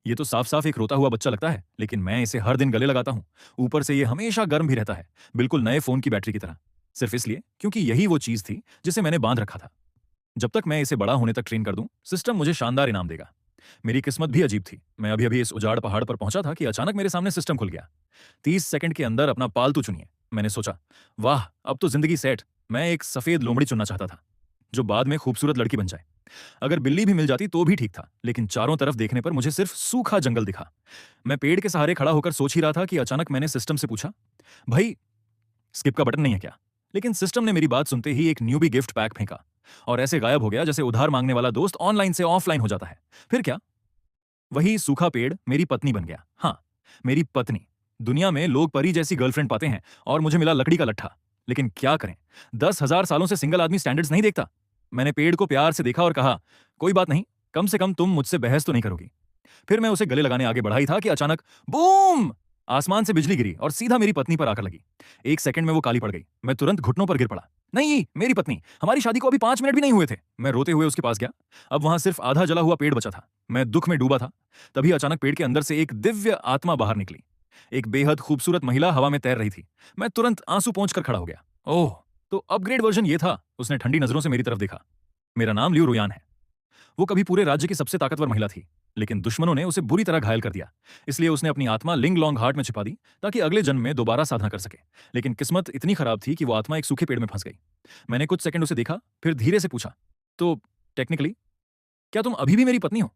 ये तो साफ साफ एक रोता हुआ बच्चा लगता है, लेकिन मैं इसे हर दिन गले लगाता हूँ। ऊपर से ये हमेशा गर्म भी रहता है, बिल्कुल नए फोन की बैटरी की तरह। सिर्फ इसलिए क्योंकि यही वो चीज थी जिसे मैंने बांध रखा था। जब तक मैं इसे बड़ा होने तक ट्रेन कर दूं, सिस्टम मुझे शानदार इनाम देगा। मेरी किस्मत भी अजीब थी। मैं अभी अभी इस उजाड़ पहाड़ पर पहुंचा था कि अचानक मेरे सामने सिस्टम खुल गया। 30 सेकंड के अंदर अपना पालतू चुनिए। मैंने सोचा, वाह, अब तो जिंदगी सेट। मैं एक सफेद लोमड़ी चुनना चाहता था, जो बाद में खूबसूरत लड़की बन जाए। अगर बिल्ली भी मिल जाती तो भी ठीक था, लेकिन चारों तरफ देखने पर मुझे सिर्फ सूखा जंगल दिखा। मैं पेड़ के सहारे खड़ा होकर सोच ही रहा था कि अचानक मैंने सिस्टम से पूछा, भाई, स्किप का बटन नहीं है क्या? लेकिन सिस्टम ने मेरी बात सुनते ही एक न्यूबी गिफ्ट पैक फेंका और ऐसे गायब हो गया जैसे उधार मांगने वाला दोस्त ऑनलाइन से ऑफलाइन हो जाता है। फिर क्या, वही सूखा पेड़ मेरी पत्नी बन गया। हाँ, मेरी पत्नी। दुनिया में लोग परी जैसी गर्लफ्रेंड पाते हैं और मुझे मिला लकड़ी का लट्ठा। लेकिन क्या करें, 10,000 सालों से सिंगल आदमी स्टैंडर्ड्स नहीं देखता। मैंने पेड़ को प्यार से देखा और कहा, कोई बात नहीं, कम से कम तुम मुझसे बहस तो नहीं करोगी। फिर मैं उसे गले लगाने आगे बढ़ा ही था कि अचानक बूम! आसमान से बिजली गिरी और सीधा मेरी पत्नी पर आकर लगी। 1 सेकंड में वो काली पड़ गई। मैं तुरंत घुटनों पर गिर पड़ा। नहीं, मेरी पत्नी, हमारी शादी को अभी 5 मिनट भी नहीं हुए थे। मैं रोते हुए उसके पास गया। अब वहां सिर्फ आधा जला हुआ पेड़ बचा था। मैं दुख में डूबा था। तभी अचानक पेड़ के अंदर से एक दिव्य आत्मा बाहर निकली। एक बेहद खूबसूरत महिला हवा में तैर रही थी। मैं तुरंत आंसू पोंछ कर खड़ा हो गया। ओह, तो अपग्रेड वर्जन ये था। उसने ठंडी नजरों से मेरी तरफ देखा। मेरा नाम लियू रुयान है। वो कभी पूरे राज्य की सबसे ताकतवर महिला थी, लेकिन दुश्मनों ने उसे बुरी तरह घायल कर दिया। इसलिए उसने अपनी आत्मा लिंग लॉन्ग हार्ट में छिपा दी, ताकि अगले जन्म में दोबारा साधना कर सके। लेकिन किस्मत इतनी खराब थी कि वो आत्मा एक सूखे पेड़ में फंस गई। मैंने कुछ सेकंड उसे देखा, फिर धीरे से पूछा, तो टेक्निकली क्या तुम अभी भी मेरी पत्नी हो?